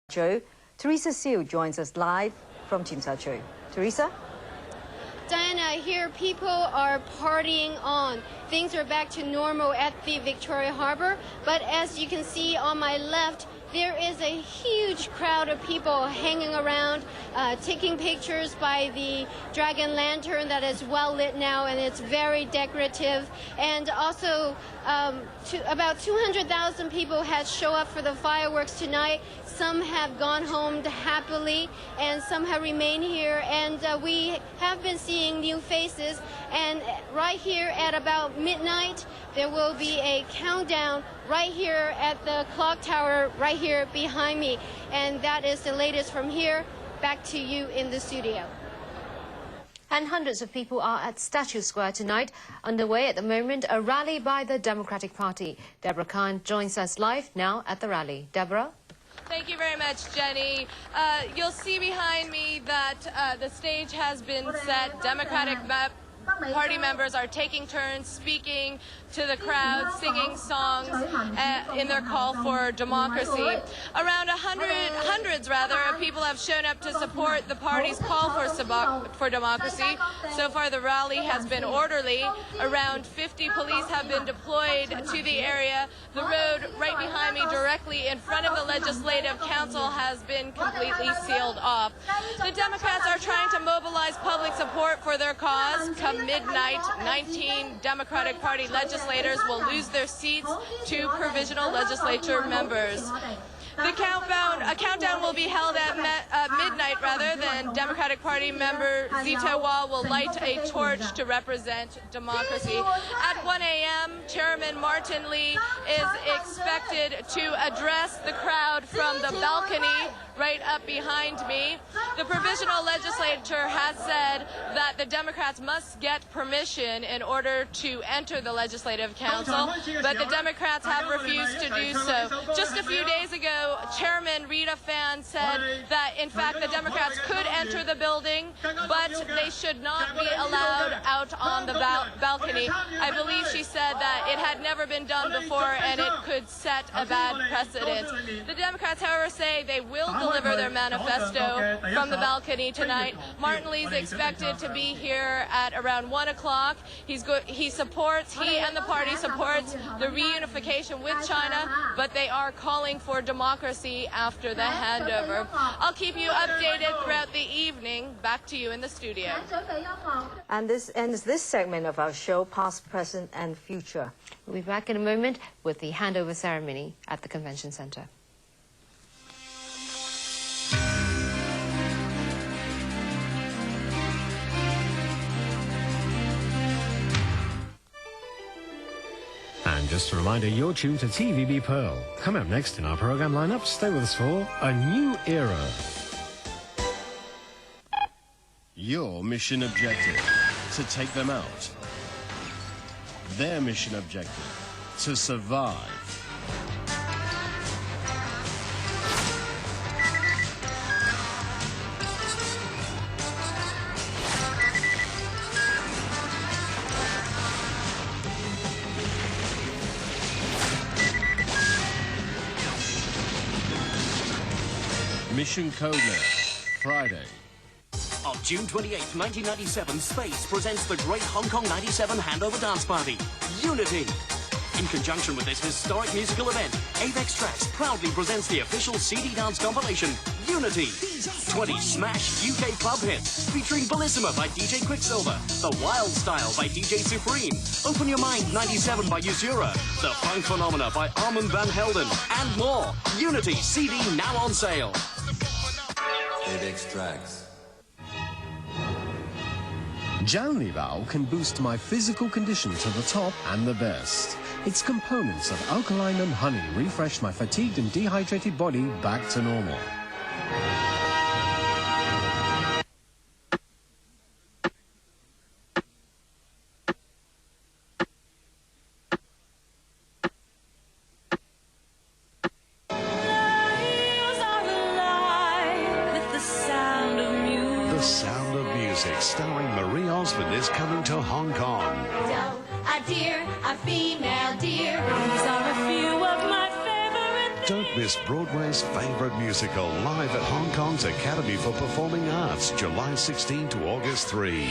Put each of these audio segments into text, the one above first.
Teresa Siu joins us live from Jinsha. Teresa? Diana, here people are partying on. Things are back to normal at the Victoria Harbour, but as you can see on my left, there is a huge crowd of people hanging around, taking pictures by the dragon lantern that is well lit now, and it's very decorative. And also, about 200,000 people had show up for the fireworks tonight. Some have gone home happily, and some have remained here. And we have been seeing new faces. And right here at about midnight, there will be a countdown right here at the clock tower right here behind me. And that is the latest from here. Back to you in the studio. And hundreds of people are at Statue Square tonight. Underway at the moment, a rally by the Democratic Party. Deborah Khan joins us live now at the rally. Deborah? Thank you very much, Jenny. You'll see behind me that the stage has been set. Democratic Party members are taking turns speaking to the crowd, singing songs in their call for democracy. Around hundreds of people have shown up to support the party's call for democracy. So far, the rally has been orderly. Around 50 police have been deployed to the area. The road right behind me, directly in front of the Legislative Council, has been completely sealed off. The Democrats are trying to mobilize public support for their cause. Come midnight, 19 Democratic Party legislators will lose their seats to provisional legislature members. A countdown will be held at midnight, then Democratic Party member Zita Wah will light a torch to represent democracy. At 1 a.m., Chairman Martin Lee is expected to address the crowd from the balcony right up behind me. The provisional legislature has said that the Democrats must get permission in order to enter the Legislative Council, but the Democrats have refused to do so. Just a few days ago, Chairman Rita Fan said that, in fact, the Democrats could enter the building, but they should not be allowed out on the balcony. I believe she said that it had never been done before and it could set a bad precedent. The Democrats, however, say they will deliver their manifesto from the balcony tonight. Martin Lee's expected to be here at around 1 o'clock. He and the party supports the reunification with China, but they are calling for democracy after the handover. I'll keep you updated throughout the evening. Back to you in the studio. And this ends this segment of our show, Past, Present and Future. We'll be back in a moment with the handover ceremony at the Convention Centre. And just a reminder, you're tuned to TVB Pearl. Coming up next in our programme lineup, stay with us for A New Era. Your mission objective, to take them out. Their mission objective, to survive. Mission Code Friday. On June 28, 1997, Space presents the Great Hong Kong 97 Handover Dance Party, Unity. In conjunction with this historic musical event, Avex Tracks proudly presents the official CD dance compilation, Unity. 20 smash UK club hits, featuring Bellissima by DJ Quicksilver, The Wild Style by DJ Supreme, Open Your Mind 97 by Usura, The Funk Phenomena by Armand Van Helden, and more. Unity CD now on sale. Avex Tracks. Janlival can boost my physical condition to the top and the best. Its components of alkaline and honey refresh my fatigued and dehydrated body back to normal. The Sound of Music, starring Marie Osmond, is coming to Hong Kong. A deer, a female deer. These are a few of my favorite things. Don't miss Broadway's favourite musical live at Hong Kong's Academy for Performing Arts, July 16 to August 3.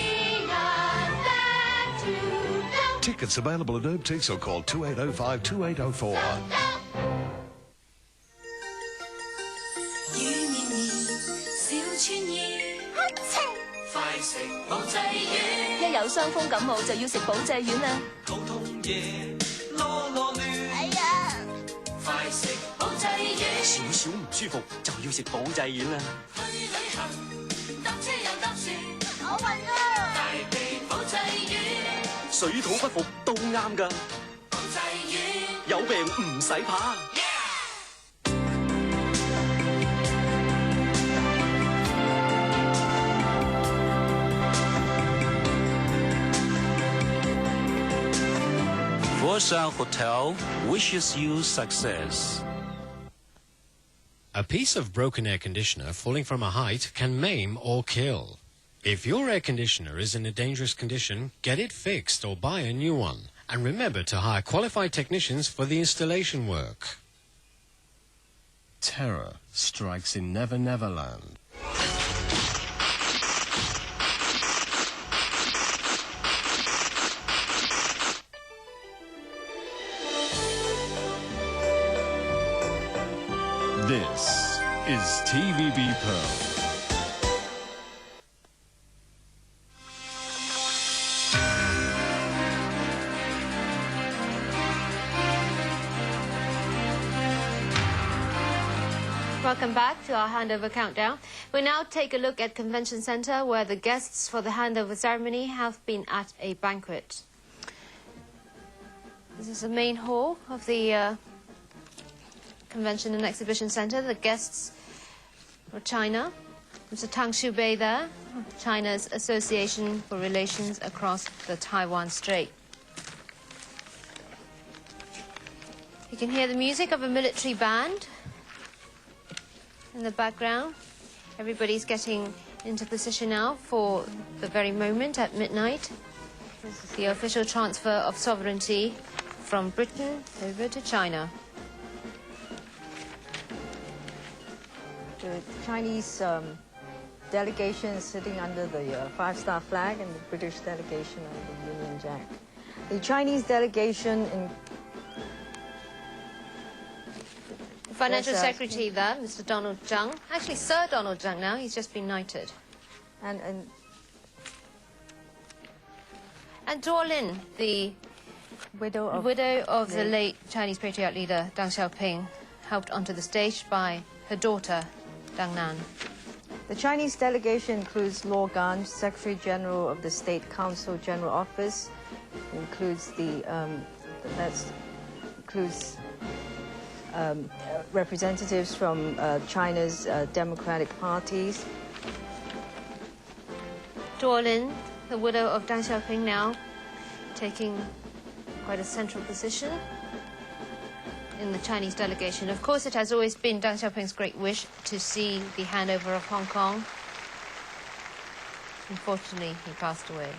Tickets available at Optics or call 2805 2804.一有傷風感冒就要食保濟丸啦。哎呀，快食保濟丸。少少唔舒服就要食保濟丸啦。去旅行搭車又搭船，我暈啊！大地保濟丸，水土不服都啱㗎。保濟丸有病唔使怕。Four-star Hotel wishes you success. A piece of broken air conditioner falling from a height can maim or kill. If your air conditioner is in a dangerous condition, get it fixed or buy a new one. And remember to hire qualified technicians for the installation work. Terror strikes in Never Never Land. This is TVB Pearl. Welcome back to our handover countdown. We now take a look at Convention Centre, where the guests for the handover ceremony have been at a banquet. This is the main hall of the Convention and Exhibition Centre. The guests for China. Mr. Tang Shubei there, China's Association for Relations Across the Taiwan Strait. You can hear the music of a military band in the background. Everybody's getting into position now for the very moment at midnight. This is the official transfer of sovereignty from Britain over to China. The Chinese delegation is sitting under the five-star flag and the British delegation under the Union Jack. The Chinese delegation in... The Financial Secretary there, Mr. Donald Zhang. Actually, Sir Donald Zhang now. He's just been knighted. And Zhuo Lin, the widow of the late Chinese patriot leader Deng Xiaoping, helped onto the stage by her daughter, Deng Nan. The Chinese delegation includes Luo Gan, Secretary General of the State Council General Office. It includes representatives from China's democratic parties. Zhuo Lin, the widow of Deng Xiaoping, now taking quite a central position in the Chinese delegation. Of course, it has always been Deng Xiaoping's great wish to see the handover of Hong Kong. Unfortunately, he passed away.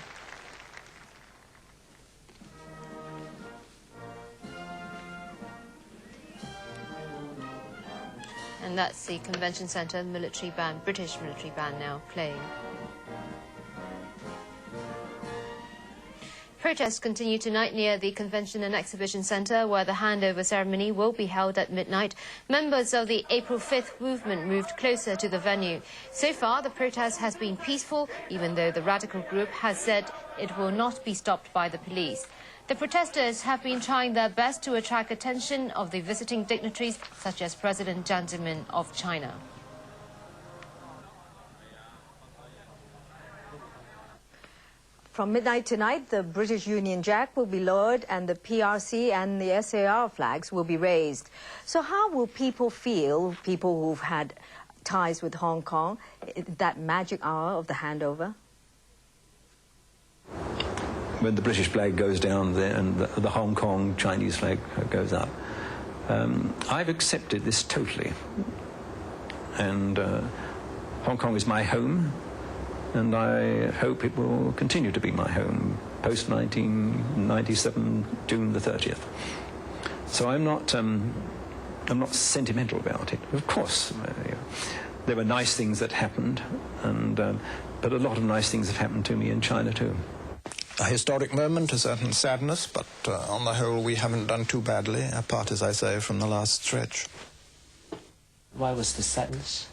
And that's the Convention Centre military band, British military band now playing. Protests continue tonight near the Convention and Exhibition Centre, where the handover ceremony will be held at midnight. Members of the April 5th movement moved closer to the venue. So far, the protest has been peaceful, even though the radical group has said it will not be stopped by the police. The protesters have been trying their best to attract attention of the visiting dignitaries, such as President Jiang Zemin of China. From midnight tonight, the British Union Jack will be lowered and the PRC and the SAR flags will be raised. So how will people feel, people who've had ties with Hong Kong, that magic hour of the handover? When the British flag goes down there and the Hong Kong Chinese flag goes up, I've accepted this totally. And Hong Kong is my home. And I hope it will continue to be my home post-1997, June the 30th. So I'm not I'm not sentimental about it. Of course, there were nice things that happened, but a lot of nice things have happened to me in China too. A historic moment, a certain sadness, but on the whole we haven't done too badly, apart, as I say, from the last stretch. Why was the sadness?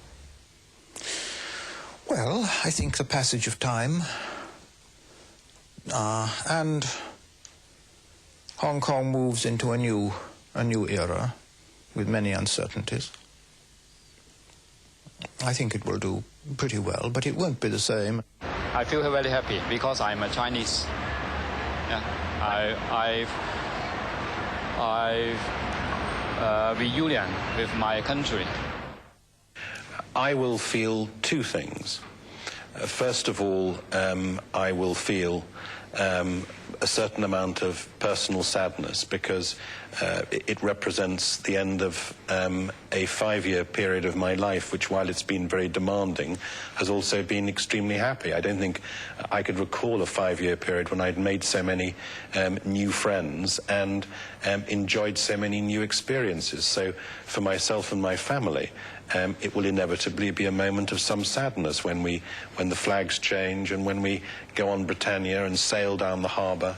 Well, I think the passage of time and Hong Kong moves into a new era with many uncertainties. I think it will do pretty well, but it won't be the same. I feel very happy because I'm a Chinese. Yeah, I've reunion with my country. I will feel two things. First of all, I will feel a certain amount of personal sadness because it represents the end of a 5-year period of my life, which, while it's been very demanding, has also been extremely happy. I don't think I could recall a 5-year period when I'd made so many new friends and enjoyed so many new experiences. So for myself and my family, it will inevitably be a moment of some sadness when the flags change and when we go on Britannia and sail down the harbour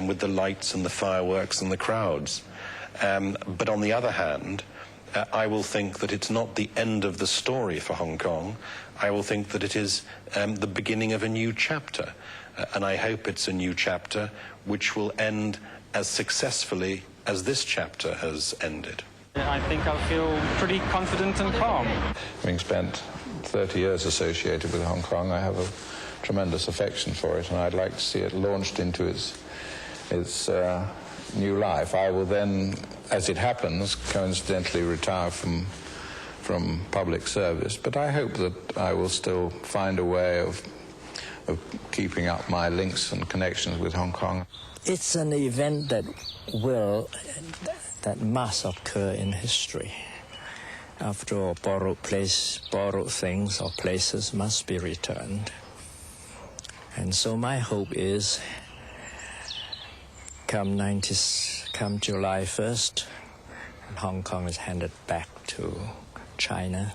with the lights and the fireworks and the crowds. But on the other hand, I will think that it's not the end of the story for Hong Kong. I will think that it is the beginning of a new chapter. And I hope it's a new chapter which will end as successfully as this chapter has ended. I think I feel pretty confident and calm. Having spent 30 years associated with Hong Kong, I have a tremendous affection for it, and I'd like to see it launched into its new life. I will then, as it happens, coincidentally retire from public service, but I hope that I will still find a way of keeping up my links and connections with Hong Kong. It's an event that must occur in history. After all, borrowed things or places must be returned. And so my hope is, come July 1st, Hong Kong is handed back to China.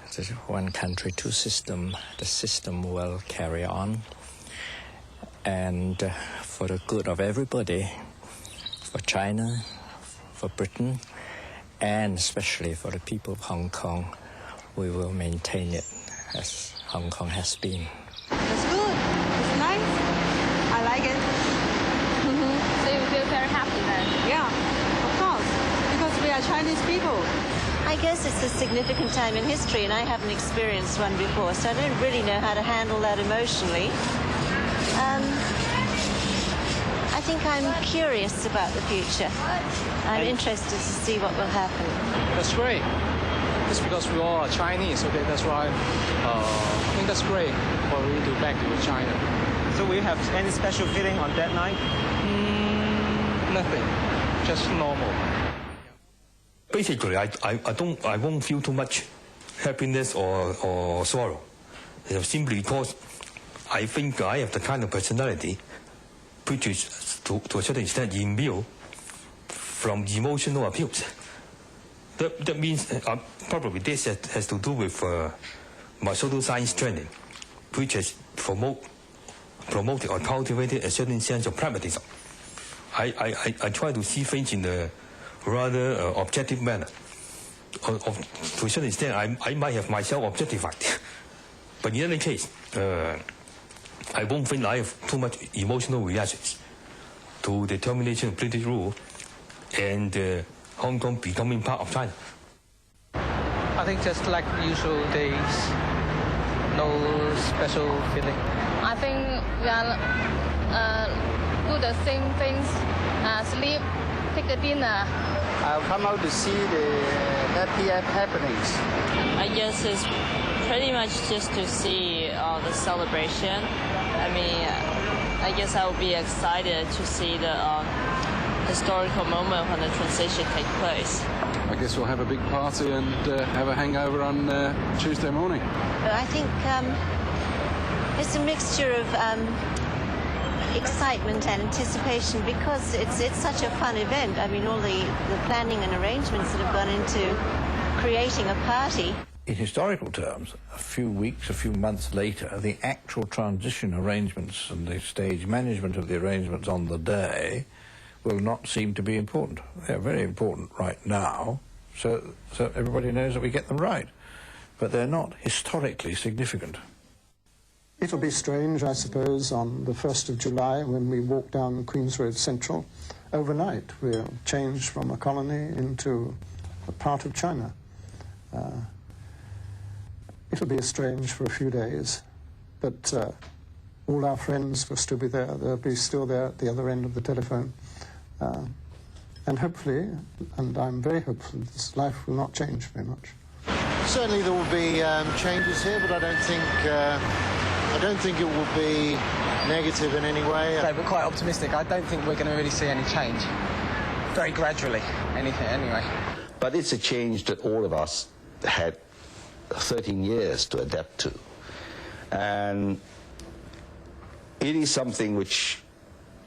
It's one country, two systems. The system will carry on. And for the good of everybody, for China, for Britain, and especially for the people of Hong Kong, we will maintain it as Hong Kong has been. It's good. It's nice. I like it. So you feel very happy then? Yeah, of course, because we are Chinese people. I guess it's a significant time in history, and I haven't experienced one before, so I don't really know how to handle that emotionally. I think I'm curious about the future. I'm interested to see what will happen. That's great. It's because we all are Chinese, okay? That's why I think that's great for we to back to China. So will you have any special feeling on that night? Nothing, just normal. Basically, I won't feel too much happiness or sorrow. Simply because I think I have the kind of personality which is, to a certain extent, immune from emotional abuse. That means probably this has to do with my social science training, which has promoted or cultivated a certain sense of pragmatism. I try to see things in a rather objective manner. To a certain extent, I might have myself objectified. But in any case, I won't think I have too much emotional reactions to the termination of British rule and Hong Kong becoming part of China. I think just like usual days, no special feeling. I think we are do the same things, sleep, take a dinner. I'll come out to see the happy happenings. I guess it's pretty much just to see the celebration. I mean, I guess I will be excited to see the historical moment when the transition takes place. I guess we'll have a big party and have a hangover on Tuesday morning. I think it's a mixture of excitement and anticipation because it's such a fun event. I mean, all the planning and arrangements that have gone into creating a party. In historical terms, a few weeks, a few months later, the actual transition arrangements and the stage management of the arrangements on the day will not seem to be important. They're very important right now, so everybody knows that we get them right. But they're not historically significant. It'll be strange, I suppose, on the 1st of July when we walk down Queen's Road Central. Overnight, we'll change from a colony into a part of China. It'll be strange for a few days, but all our friends will still be there. They'll be still there at the other end of the telephone. And hopefully, and I'm very hopeful, this life will not change very much. Certainly there will be changes here, but I don't think it will be negative in any way. So we're quite optimistic. I don't think we're going to really see any change. Very gradually, anyway. But it's a change that all of us had 13 years to adapt to. And it is something which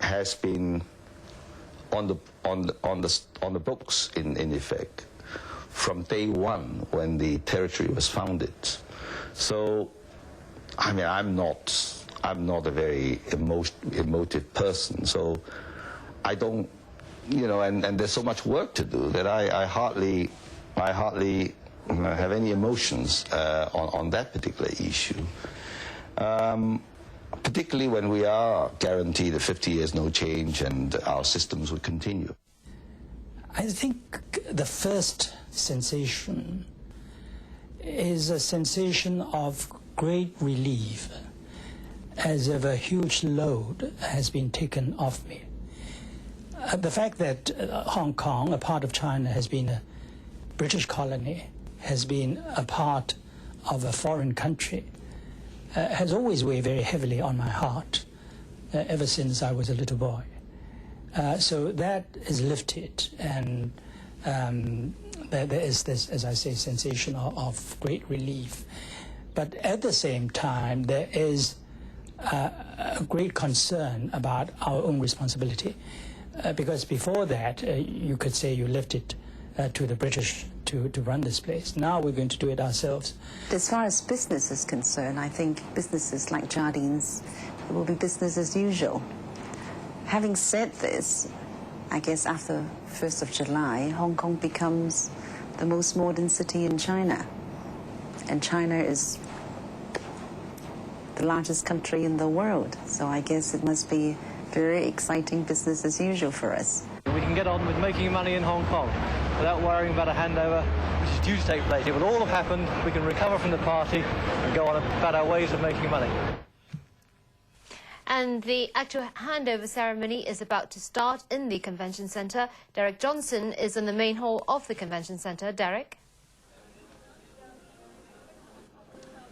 has been on the books in effect from day one when the territory was founded. So, I mean, I'm not a very emotive person, so I don't, you know, and there's so much work to do that I hardly have any emotions on that particular issue. Particularly when we are guaranteed 50 years no change and our systems would continue. I think the first sensation is a sensation of great relief, as if a huge load has been taken off me. The fact that Hong Kong, a part of China, has been a British colony, has been a part of a foreign country, has always weighed very heavily on my heart ever since I was a little boy. So that is lifted, and there is this, as I say, sensation of great relief. But at the same time, there is a great concern about our own responsibility. Because before that, you could say you left it to the British to run this place. Now we're going to do it ourselves. As far as business is concerned, I think businesses like Jardines, it will be business as usual. Having said this, I guess after 1st of July, Hong Kong becomes the most modern city in China. And China is the largest country in the world. So I guess it must be very exciting business as usual for us. We can get on with making money in Hong Kong without worrying about a handover which is due to take place. It will all have happened, we can recover from the party and go on about our ways of making money. And the actual handover ceremony is about to start in the Convention Centre. Derek Johnson is in the main hall of the Convention Centre. Derek?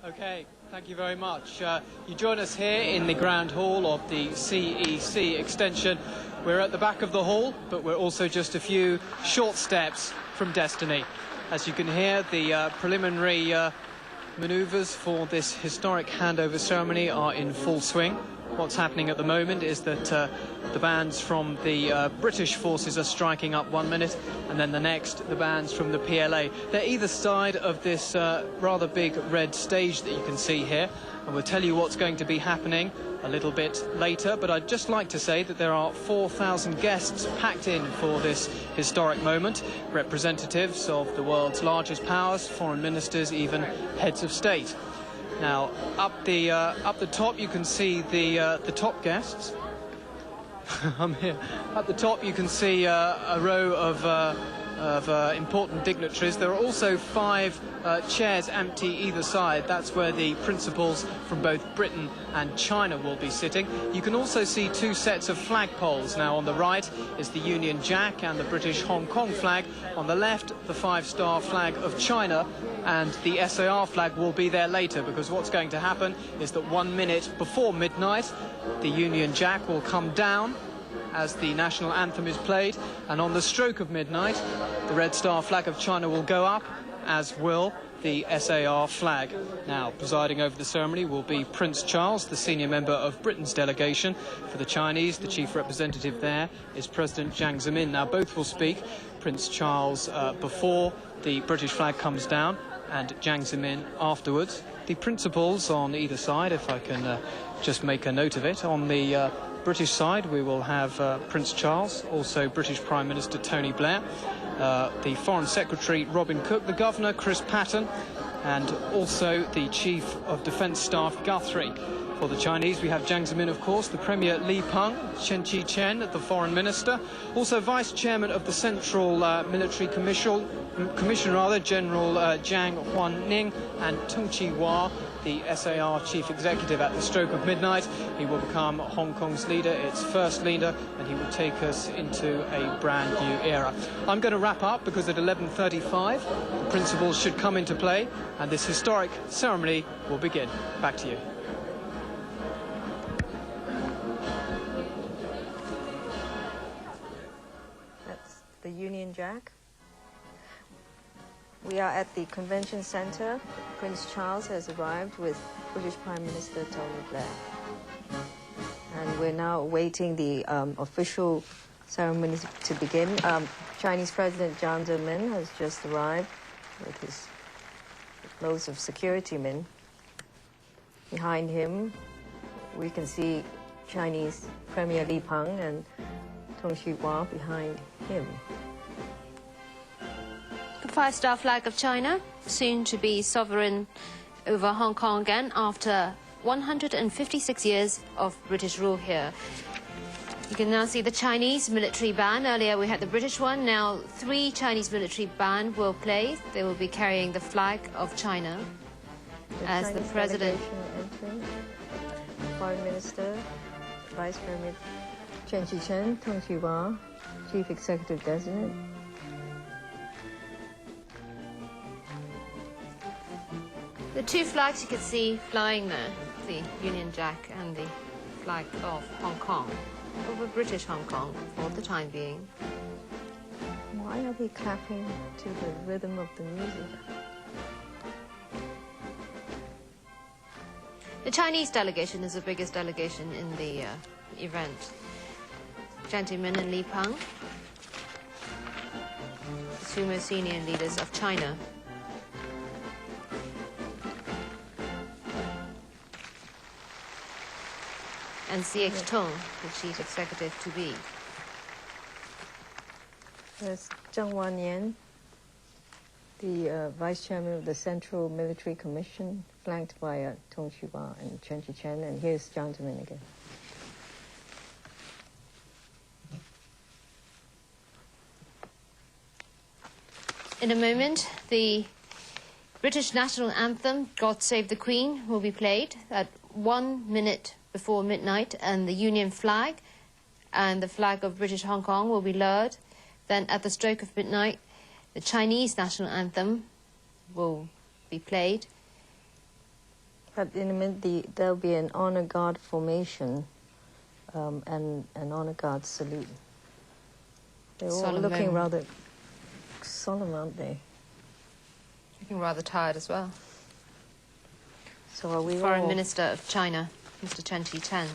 Okay, thank you very much. You join us here in the Grand Hall of the CEC extension. We're at the back of the hall, but we're also just a few short steps from destiny. As you can hear, the preliminary manoeuvres for this historic handover ceremony are in full swing. What's happening at the moment is that the bands from the British forces are striking up 1 minute, and then the next, the bands from the PLA. They're either side of this rather big red stage that you can see here, and we'll tell you what's going to be happening a little bit later, but I'd just like to say that there are 4,000 guests packed in for this historic moment, representatives of the world's largest powers, foreign ministers, even heads of state. Now, up the top, you can see the top guests. I'm here. At the top, you can see a row of important dignitaries. There are also 5 chairs empty either side. That's where the principals from both Britain and China will be sitting. You can also see 2 sets of flagpoles. Now, on the right is the Union Jack and the British Hong Kong flag. On the left, the 5-star flag of China, and the SAR flag will be there later, because what's going to happen is that 1 minute before midnight, the Union Jack will come down as the national anthem is played, and on the stroke of midnight, the Red Star flag of China will go up, as will the SAR flag. Now, presiding over the ceremony will be Prince Charles, the senior member of Britain's delegation. For the Chinese, the chief representative there is President Jiang Zemin. Now, both will speak. Prince Charles before the British flag comes down, and Jiang Zemin afterwards. The principals on either side, if I can just make a note of it. On the British side, we will have Prince Charles, also British Prime Minister Tony Blair, the Foreign Secretary Robin Cook, the Governor Chris Patten, and also the Chief of Defence Staff Guthrie. For the Chinese, we have Jiang Zemin, of course, the Premier Li Peng, Chen Chi-chen, the Foreign Minister, also Vice Chairman of the Central Military Commission, General Jiang Huanning, and Tung Chi-hua, the SAR Chief Executive. At the stroke of midnight, he will become Hong Kong's leader, its first leader, and he will take us into a brand new era. I'm going to wrap up because at 11:35, the principals should come into play, and this historic ceremony will begin. Back to you. The Union Jack. We are at the Convention Center. Prince Charles has arrived with British Prime Minister Tony Blair. And we're now awaiting the official ceremony to begin. Chinese President Jiang Zemin has just arrived with loads of security men. Behind him, we can see Chinese Premier Li Peng and Tung Chi-hua behind him. The five-star flag of China, soon to be sovereign over Hong Kong again after 156 years of British rule here. You can now see the Chinese military band. Earlier we had the British one. Now 3 Chinese military band will play. They will be carrying the flag of China as Chinese the president. Entering. Foreign Minister, Vice Premier Chen Chi-chen, Tung Chi-hua, Chief Executive Designate. The 2 flags you can see flying there, the Union Jack and the flag of Hong Kong, over British Hong Kong for the time being. Why are they clapping to the rhythm of the music? The Chinese delegation is the biggest delegation in the event. Jiang Zemin and Li Peng, the 2 most senior leaders of China. And C.H. Tung, the chief executive to be. There's Zheng Wannian, the vice chairman of the Central Military Commission, flanked by Tung Chi-hua and Chen Chi-chen, and here's Jiang Zemin again. In a moment, the British national anthem, God Save the Queen, will be played at 1 minute before midnight, and the Union flag and the flag of British Hong Kong will be lowered. Then at the stroke of midnight, the Chinese national anthem will be played. But in a minute, there'll be an honor guard formation and an honor guard salute. They're all Solemn looking moment. rather solemn, aren't they? Looking rather tired as well. So are we Foreign all... Minister of China, Mr. Chen Chi-chen.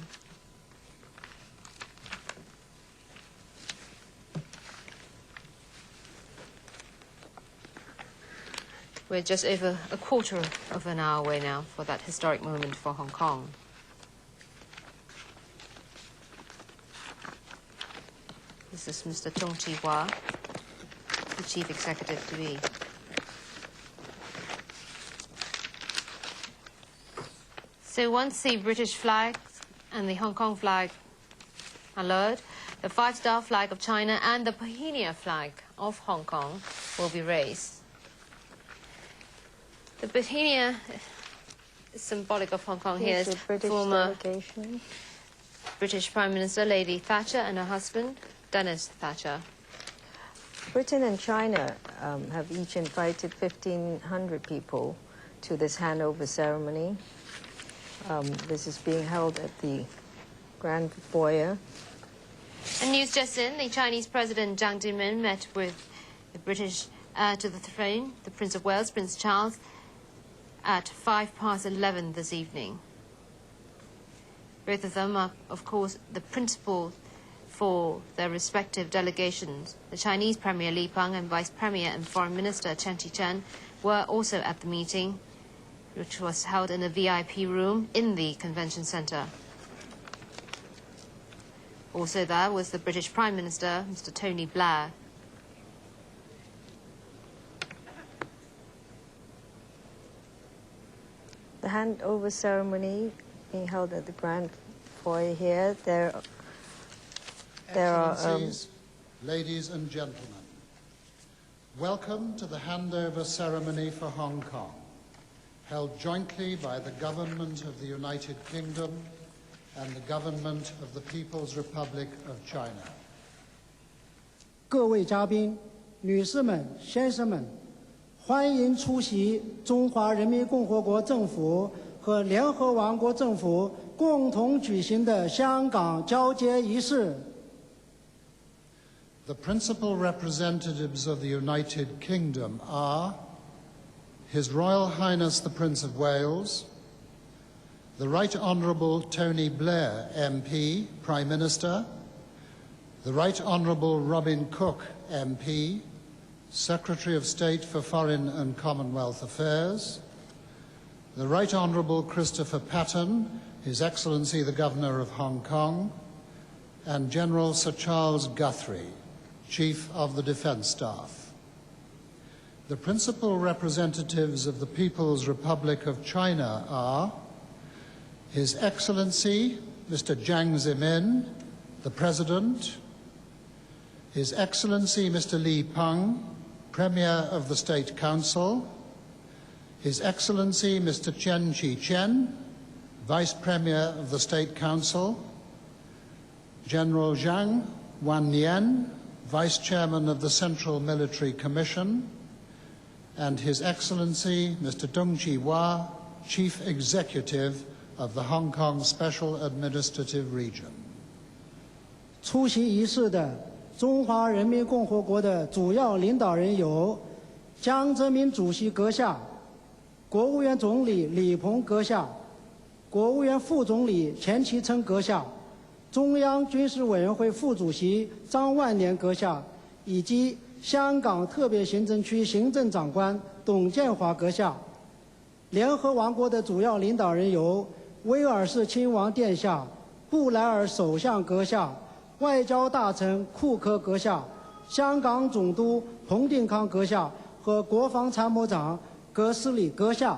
We're just over a quarter of an hour away now for that historic moment for Hong Kong. This is Mr. Tung Chi-hua, the chief executive to be. So once the British flag and the Hong Kong flag are lowered, the 5-star flag of China and the Bohemia flag of Hong Kong will be raised. The Bohemia is symbolic of Hong Kong. Here's Here's the British former delegation. British Prime Minister Lady Thatcher and her husband, Dennis Thatcher. Britain and China have each invited 1,500 people to this handover ceremony. This is being held at the Grand Foyer. And news just in, the Chinese President Jiang Zemin met with the British heir to the throne, the Prince of Wales, Prince Charles, at 11:05 this evening. Both of them are, of course, the principal for their respective delegations. The Chinese Premier Li Peng and Vice Premier and Foreign Minister Chen Qichen were also at the meeting, which was held in a VIP room in the convention center. Also there was the British Prime Minister, Mr. Tony Blair. The handover ceremony being held at the Grand Foyer here. There are Excellencies, ladies and gentlemen, welcome to the handover ceremony for Hong Kong, held jointly by the Government of the United Kingdom and the Government of the People's Republic of China. 各位嘉宾、女士们、先生们，欢迎出席中华人民共和国政府和联合王国政府共同举行的香港交接仪式。The principal representatives of the United Kingdom are His Royal Highness the Prince of Wales, the Right Honourable Tony Blair, MP, Prime Minister, the Right Honourable Robin Cook, MP, Secretary of State for Foreign and Commonwealth Affairs, the Right Honourable Christopher Patten, His Excellency the Governor of Hong Kong, and General Sir Charles Guthrie, Chief of the Defence Staff. The principal representatives of the People's Republic of China are His Excellency Mr. Jiang Zemin, the President, His Excellency Mr. Li Peng, Premier of the State Council, His Excellency Mr. Chen Qichen, Vice Premier of the State Council, General Zhang Wannian, Vice Chairman of the Central Military Commission, and His Excellency Mr. Dong Chi-hua, Chief Executive of the Hong Kong Special Administrative Region. 出席仪式的中华人民共和国的主要领导人有江泽民主席阁下、国务院总理李鹏阁下、国务院副总理钱其琛阁下、中央军事委员会副主席张万年阁下，以及香港特别行政区行政长官董建华阁下。联合王国的主要领导人有威尔士亲王殿下、布莱尔首相阁下、外交大臣库克阁下、香港总督彭定康阁下和国防参谋长格斯里阁下。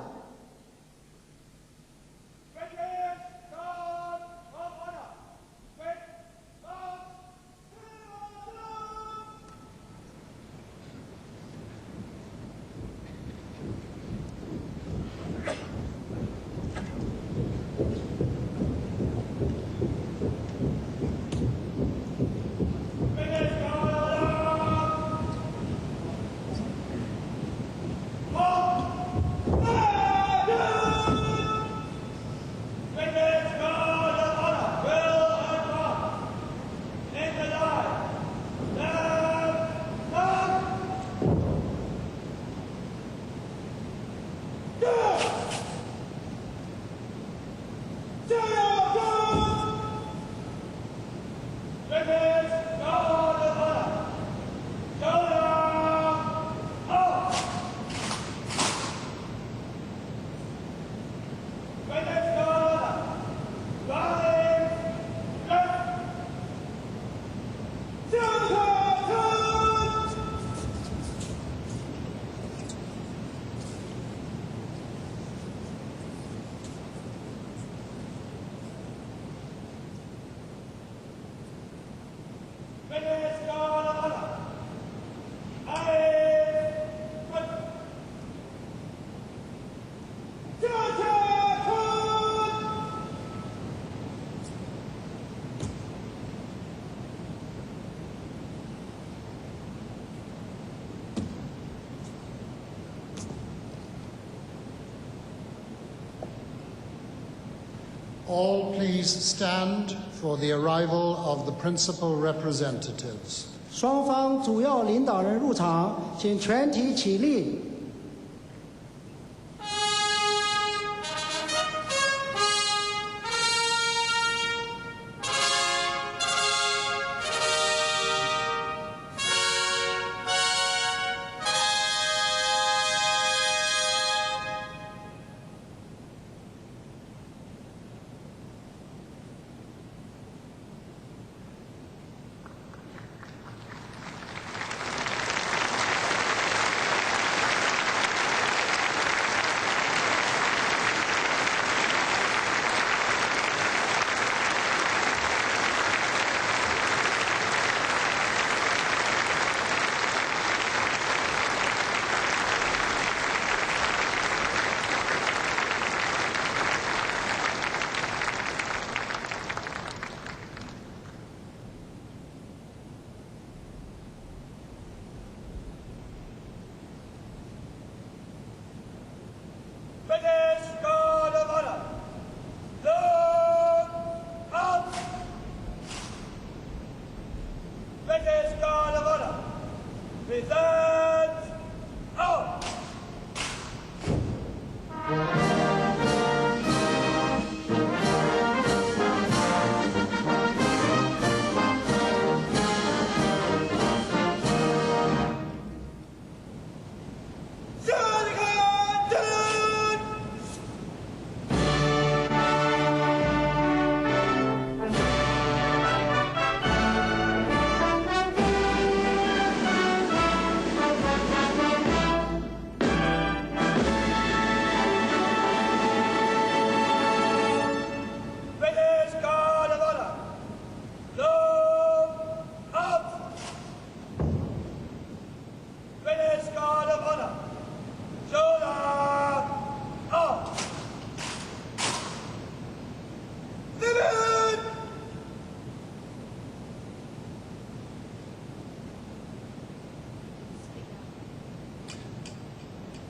All please stand for the arrival of the principal representatives. 双方主要领导人入场，请全体起立。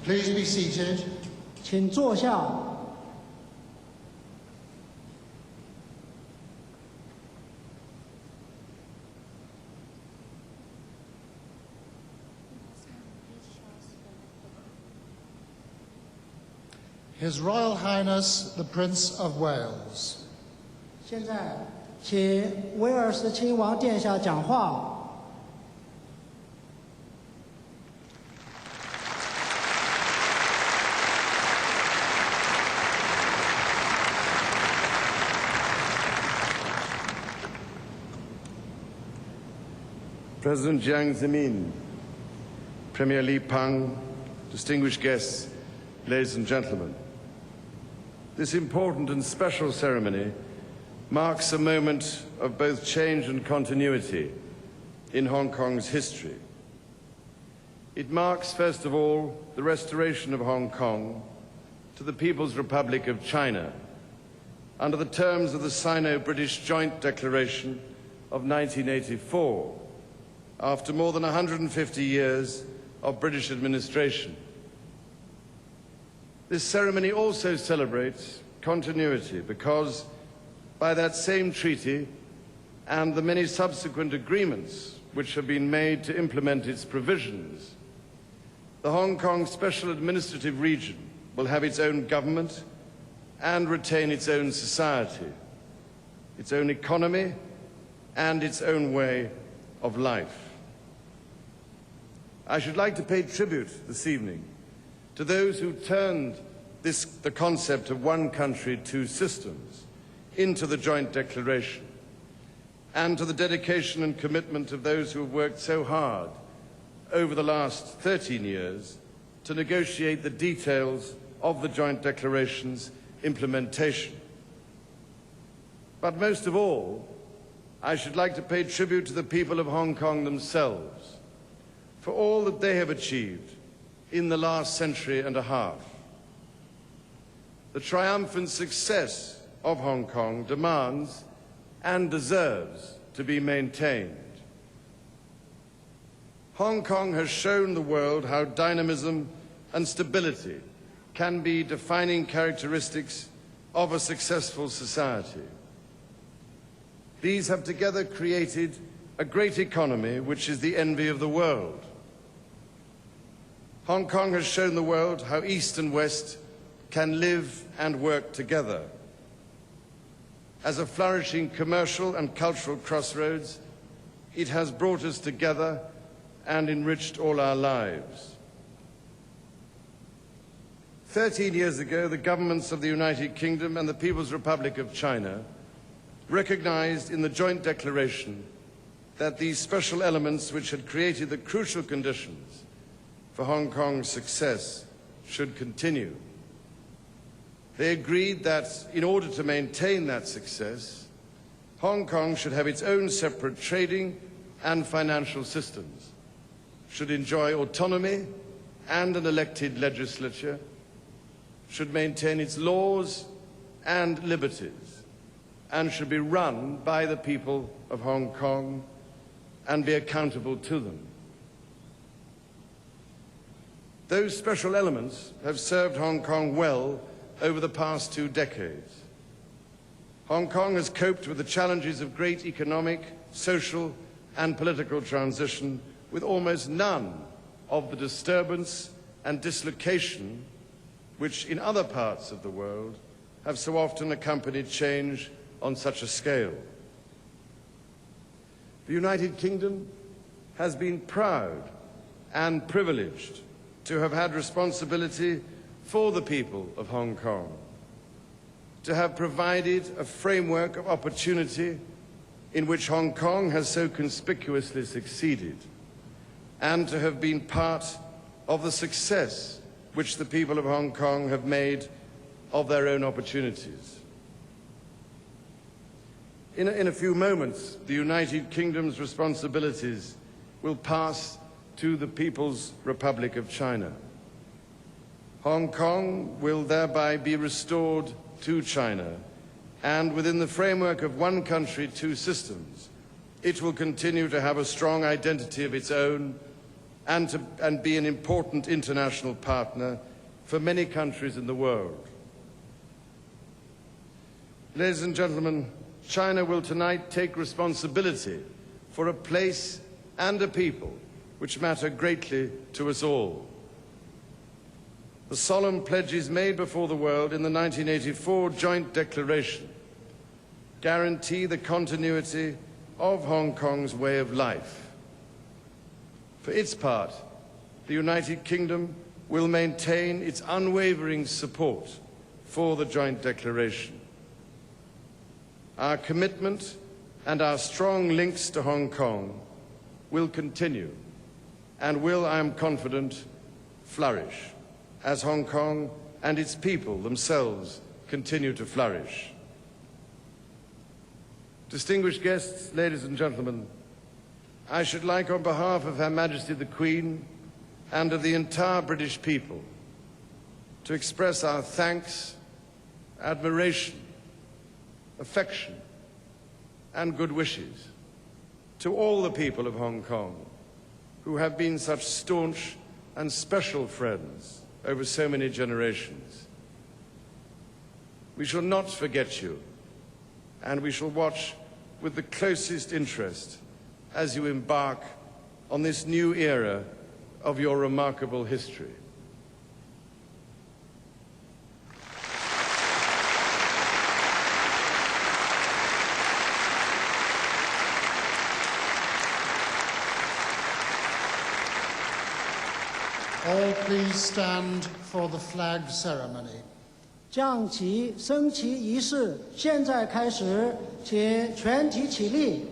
Please be seated. 请坐下。His Royal Highness the Prince of Wales. 现在，请威尔士亲王殿下讲话。President Jiang Zemin, Premier Li Peng, distinguished guests, ladies and gentlemen. This important and special ceremony marks a moment of both change and continuity in Hong Kong's history. It marks, first of all, the restoration of Hong Kong to the People's Republic of China under the terms of the Sino-British Joint Declaration of 1984, after more than 150 years of British administration. This ceremony also celebrates continuity because by that same treaty and the many subsequent agreements which have been made to implement its provisions, the Hong Kong Special Administrative Region will have its own government and retain its own society, its own economy and its own way of life. I should like to pay tribute this evening to those who turned the concept of one country, two systems into the joint declaration, and to the dedication and commitment of those who have worked so hard over the last 13 years to negotiate the details of the joint declaration's implementation. But most of all, I should like to pay tribute to the people of Hong Kong themselves for all that they have achieved in the last century and a half. The triumphant success of Hong Kong demands and deserves to be maintained. Hong Kong has shown the world how dynamism and stability can be defining characteristics of a successful society. These have together created a great economy which is the envy of the world. Hong Kong has shown the world how East and West can live and work together. As a flourishing commercial and cultural crossroads, it has brought us together and enriched all our lives. 13 years ago, the governments of the United Kingdom and the People's Republic of China recognized in the joint declaration that these special elements which had created the crucial conditions for Hong Kong's success should continue. They agreed that in order to maintain that success, Hong Kong should have its own separate trading and financial systems, should enjoy autonomy and an elected legislature, should maintain its laws and liberties, and should be run by the people of Hong Kong and be accountable to them. Those special elements have served Hong Kong well over the past 2 decades. Hong Kong has coped with the challenges of great economic, social, and political transition with almost none of the disturbance and dislocation which in other parts of the world have so often accompanied change on such a scale. The United Kingdom has been proud and privileged to have had responsibility for the people of Hong Kong, to have provided a framework of opportunity in which Hong Kong has so conspicuously succeeded, and to have been part of the success which the people of Hong Kong have made of their own opportunities. In a few moments, the United Kingdom's responsibilities will pass to the People's Republic of China. Hong Kong will thereby be restored to China, and within the framework of one country, two systems, it will continue to have a strong identity of its own and be an important international partner for many countries in the world. Ladies and gentlemen, China will tonight take responsibility for a place and a people which matter greatly to us all. The solemn pledges made before the world in the 1984 Joint Declaration guarantee the continuity of Hong Kong's way of life. For its part, the United Kingdom will maintain its unwavering support for the Joint Declaration. Our commitment and our strong links to Hong Kong will continue and will, I am confident, flourish as Hong Kong and its people themselves continue to flourish. Distinguished guests, ladies and gentlemen, I should like, on behalf of Her Majesty the Queen and of the entire British people, to express our thanks, admiration, affection, and good wishes to all the people of Hong Kong who have been such staunch and special friends over so many generations. We shall not forget you, and we shall watch with the closest interest as you embark on this new era of your remarkable history. All please stand for the flag ceremony. 降旗升旗仪式现在开始，请全体起立。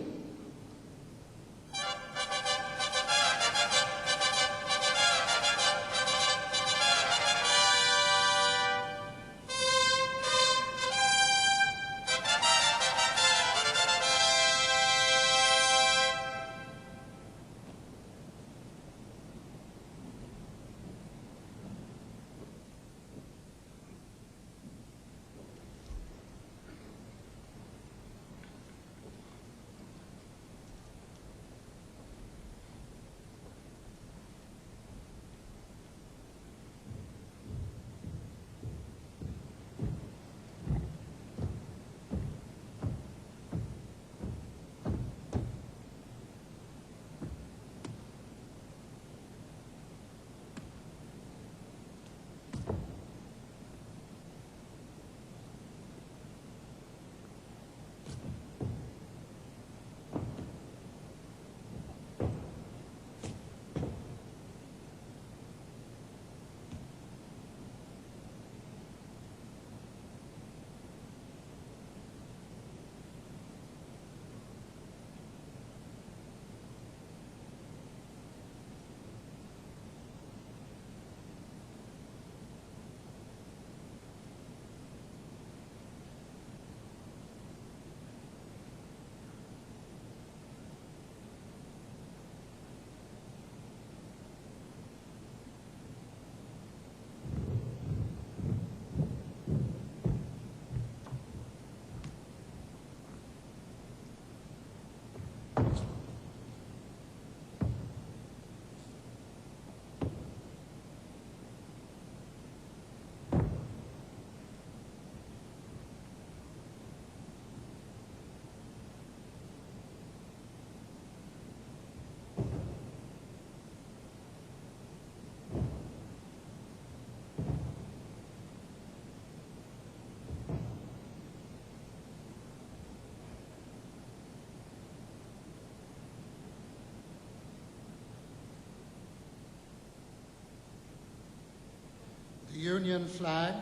The Union flag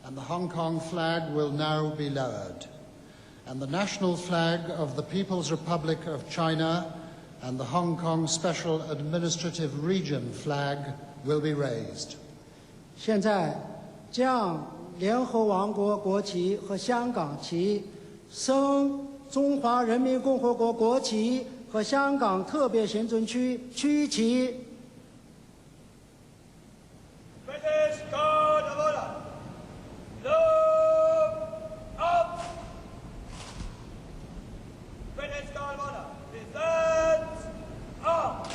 and the Hong Kong flag will now be lowered, and the national flag of the People's Republic of China and the Hong Kong Special Administrative Region flag will be raised. 现在将联合王国国旗和香港旗升中华人民共和国国旗和香港特别行政区区旗。 British Guard of Honor, look up! British Guard of Honor, descend up!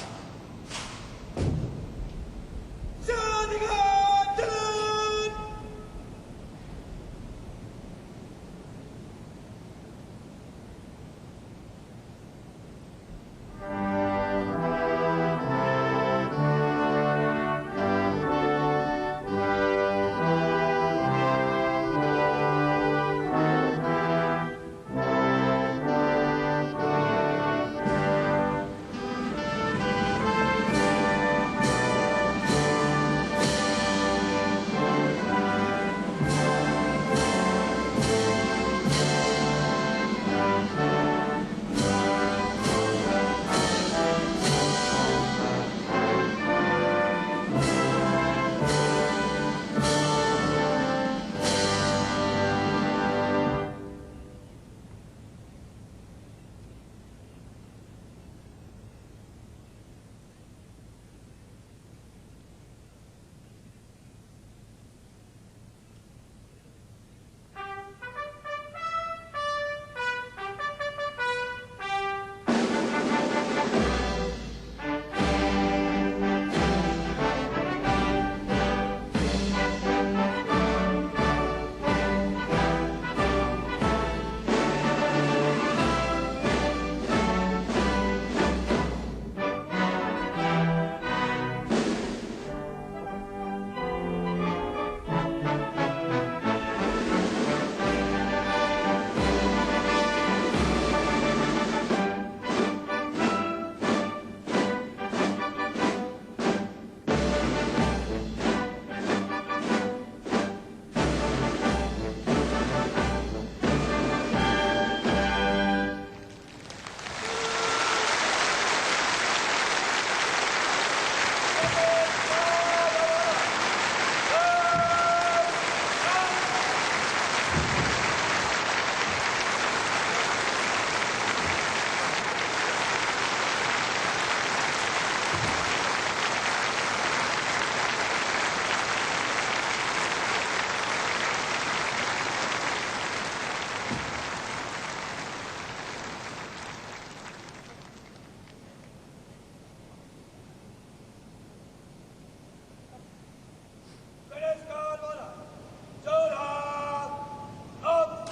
British guard order. Soldier, up.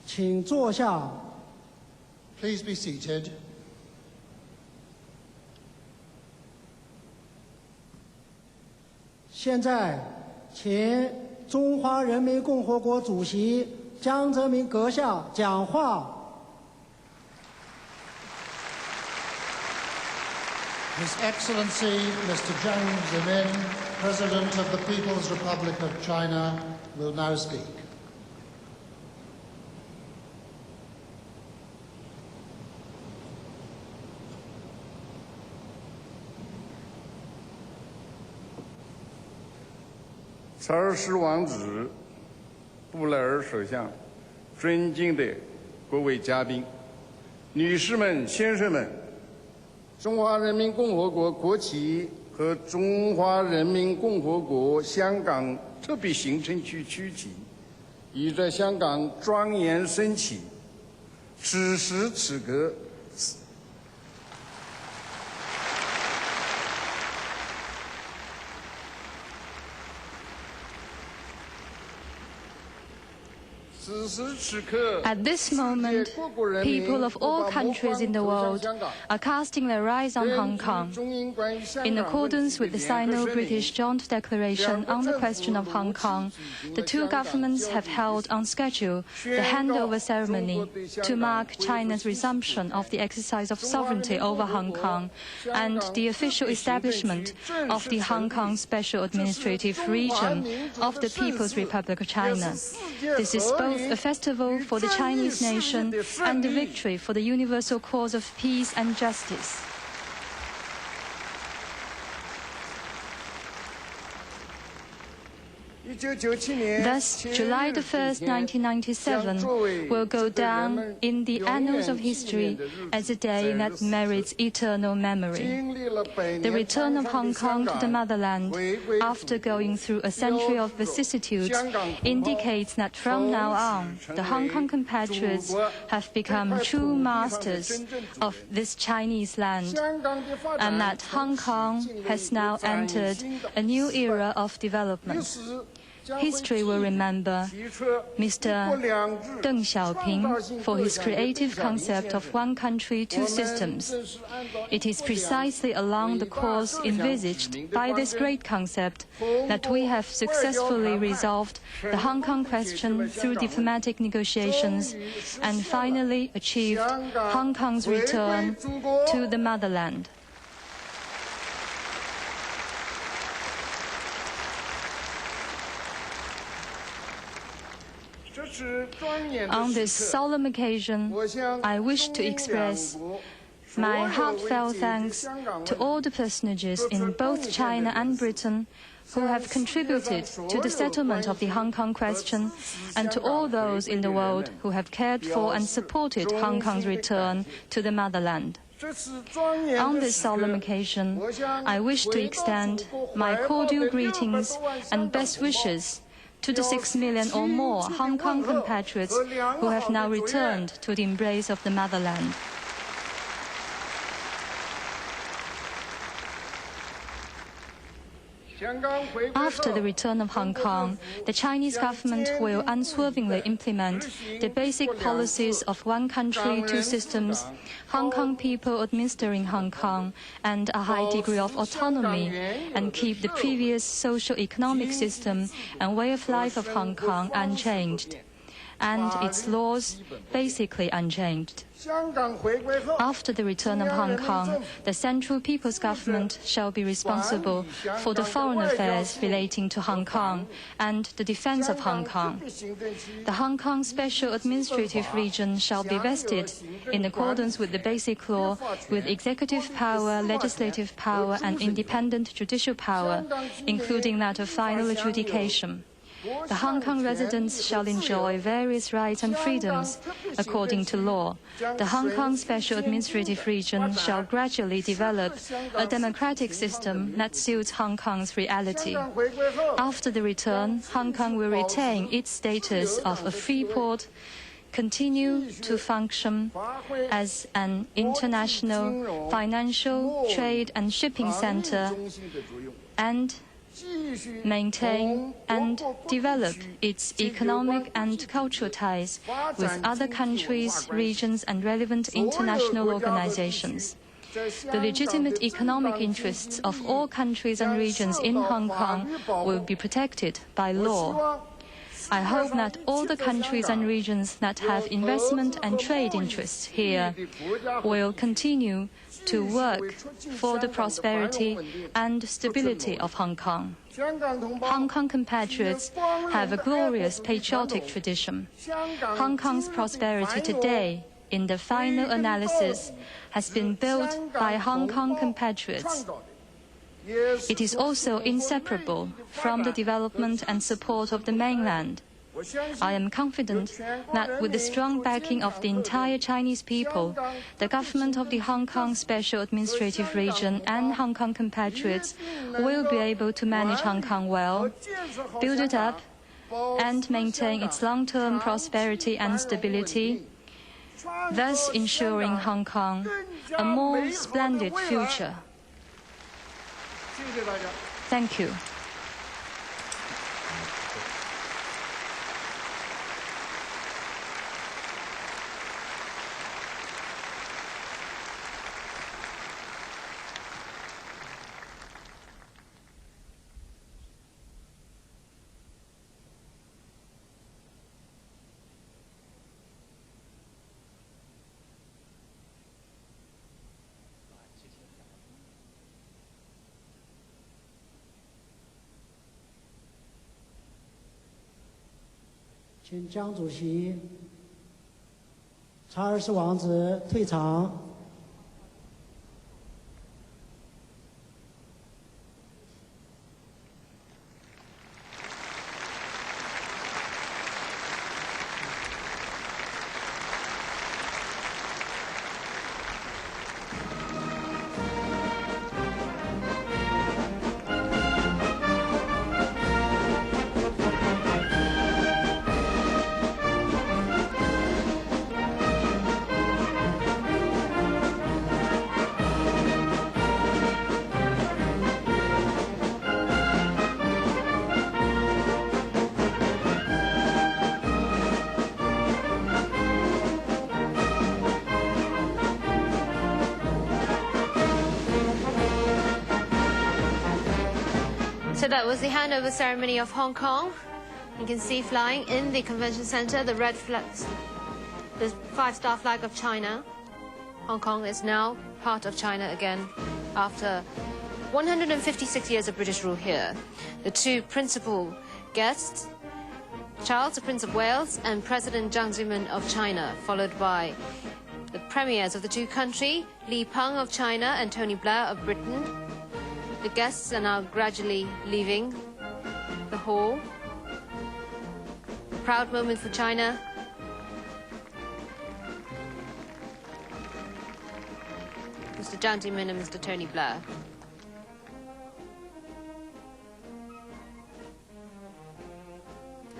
请坐下。 Please be seated. 现在，请中华人民共和国主席江泽民阁下讲话。 His Excellency Mr. Jiang Zemin, President of the People's Republic of China, will now speak. 查尔斯王子、布莱尔首相，尊敬的各位嘉宾、女士们、先生们，中华人民共和国国旗和中华人民共和国香港特别行政区区旗已在香港庄严升起。此时此刻，At this moment, people of all countries in the world are casting their eyes on Hong Kong. In accordance with the Sino-British Joint Declaration on the question of Hong Kong, the two governments have held on schedule the handover ceremony to mark China's resumption of the exercise of sovereignty over Hong Kong and the official establishment of the Hong Kong Special Administrative Region of the People's Republic of China. This is both a festival for the Chinese nation and a victory for the universal cause of peace and justice. Thus, July the 1st, 1997 will go down in the annals of history as a day that merits eternal memory. The return of Hong Kong to the motherland after going through a century of vicissitudes indicates that from now on, the Hong Kong compatriots have become true masters of this Chinese land, and that Hong Kong has now entered a new era of development. History will remember Mr. Deng Xiaoping for his creative concept of one country, two systems. It is precisely along the course envisaged by this great concept that we have successfully resolved the Hong Kong question through diplomatic negotiations and finally achieved Hong Kong's return to the motherland. On this solemn occasion, I wish to express my heartfelt thanks to all the personages in both China and Britain who have contributed to the settlement of the Hong Kong question, and to all those in the world who have cared for and supported Hong Kong's return to the motherland. On this solemn occasion, I wish to extend my cordial greetings and best wishes to the 6 million or more Hong Kong compatriots who have now returned to the embrace of the motherland. After the return of Hong Kong, the Chinese government will unswervingly implement the basic policies of one country, two systems, Hong Kong people administering Hong Kong, and a high degree of autonomy, and keep the previous socio-economic system and way of life of Hong Kong unchanged, and its laws basically unchanged. After the return of Hong Kong, the Central People's Government shall be responsible for the foreign affairs relating to Hong Kong and the defense of Hong Kong. The Hong Kong Special Administrative Region shall be vested, in accordance with the Basic Law, with executive power, legislative power, and independent judicial power, including that of final adjudication. The Hong Kong residents shall enjoy various rights and freedoms according to law. The Hong Kong Special Administrative Region shall gradually develop a democratic system that suits Hong Kong's reality. After the return, Hong Kong will retain its status of a free port, continue to function as an international financial, trade and shipping center, and maintain and develop its economic and cultural ties with other countries, regions, and relevant international organizations. The legitimate economic interests of all countries and regions in Hong Kong will be protected by law. I hope that all the countries and regions that have investment and trade interests here will continue to work for the prosperity and stability of Hong Kong. Hong Kong compatriots have a glorious patriotic tradition. Hong Kong's prosperity today, in the final analysis, has been built by Hong Kong compatriots. It is also inseparable from the development and support of the mainland. I am confident that with the strong backing of the entire Chinese people, the government of the Hong Kong Special Administrative Region and Hong Kong compatriots will be able to manage Hong Kong well, build it up, and maintain its long-term prosperity and stability, thus ensuring Hong Kong a more splendid future. Thank you.请江主席、查尔斯王子退场。So that was the handover ceremony of Hong Kong. You can see flying in the convention center the red flags, the 5-star flag of China. Hong Kong is now part of China again after 156 years of British rule here. The two principal guests, Charles, the Prince of Wales, and President Jiang Zemin of China, followed by the premiers of the two countries, Li Peng of China and Tony Blair of Britain. The guests are now gradually leaving the hall. A proud moment for China. Mr. Jiang Zemin and Mr. Tony Blair.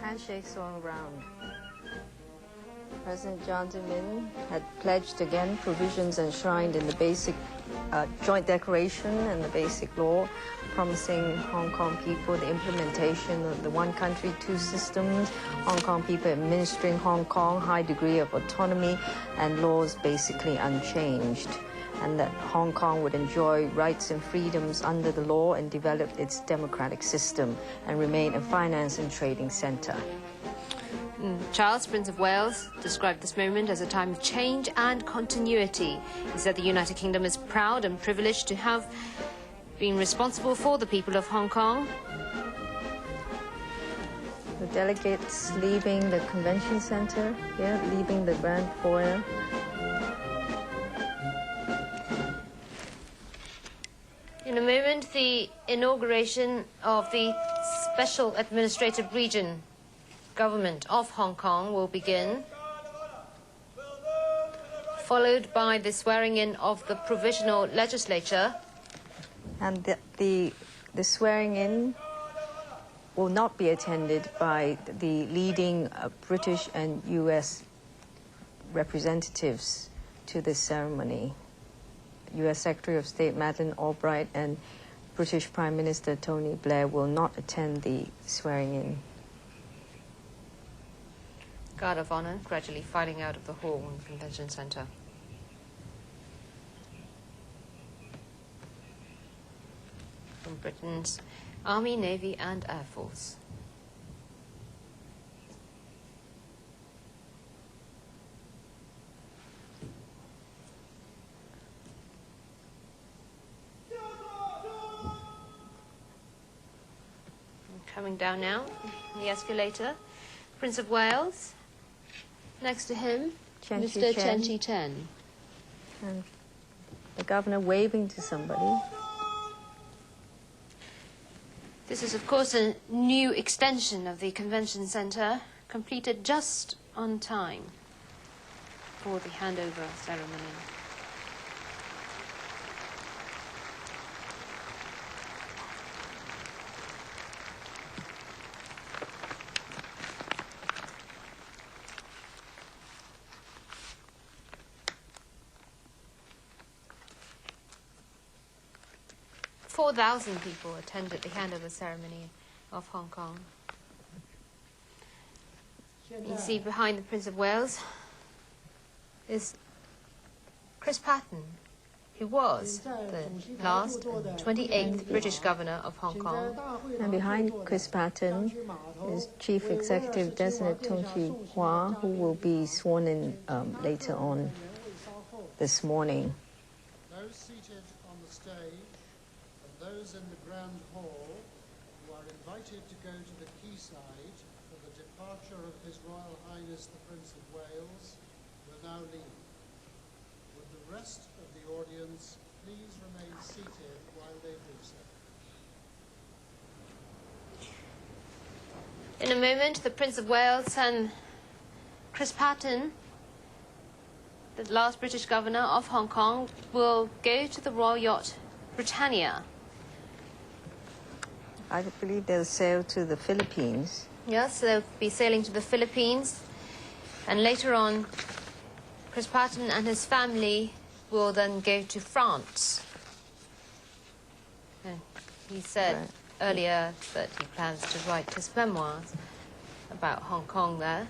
Handshakes all around. President Jiang Zemin had pledged again provisions enshrined in the basic joint declaration and the basic law, promising Hong Kong people the implementation of the one country, two systems, Hong Kong people administering Hong Kong, high degree of autonomy, and laws basically unchanged, and that Hong Kong would enjoy rights and freedoms under the law and develop its democratic system and remain a finance and trading centre. Charles, Prince of Wales, described this moment as a time of change and continuity. He said the United Kingdom is proud and privileged to have been responsible for the people of Hong Kong. The delegates leaving the convention centre, leaving the grand foyer. In a moment, the inauguration of the Special Administrative Region Government of Hong Kong will begin, followed by the swearing-in of the Provisional Legislature. And the swearing-in will not be attended by the leading British and US representatives to this ceremony. US Secretary of State Madeleine Albright and British Prime Minister Tony Blair will not attend the swearing-in. Guard of Honour gradually filing out of the hall in the Convention Centre. From Britain's Army, Navy and Air Force. Coming down now, the escalator, Prince of Wales. Next to him, Mr. Chen Chi-chen. And the governor waving to somebody. This is, of course, a new extension of the Convention Centre, completed just on time for the handover ceremony. Four 4,000 people attended the handover ceremony of Hong Kong. You see behind the Prince of Wales is Chris Patten, who was the last and 28th British Governor of Hong Kong. And behind Chris Patten is Chief Executive Designate Tung Chee-hwa, who will be sworn in later on this morning. Those seated on the stage and those in the Grand Hall who are invited to go to the quayside for the departure of His Royal Highness the Prince of Wales will now leave. Would the rest of the audience please remain seated while they do so? In a moment, the Prince of Wales and Chris Patten, the last British Governor of Hong Kong, will go to the royal yacht Britannia. I believe they'll sail to the Philippines. Yes, they'll be sailing to the Philippines. And later on, Chris Patten and his family will then go to France. And he said earlier that he plans to write his memoirs about Hong Kong there.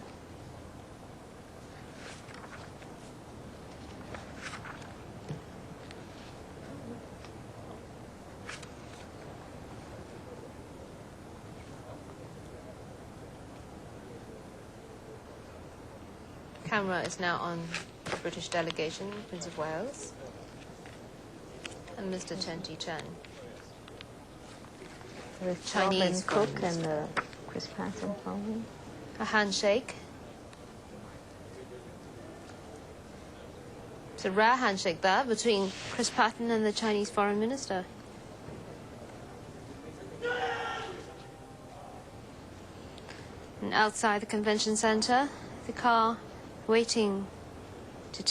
Camera is now on the British delegation, Prince of Wales, and Mr. Chen Chi-chen. With Chinese Cook friends. and Chris Patten, probably. A handshake. It's a rare handshake there between Chris Patten and the Chinese Foreign Minister. And outside the convention centre, the car waiting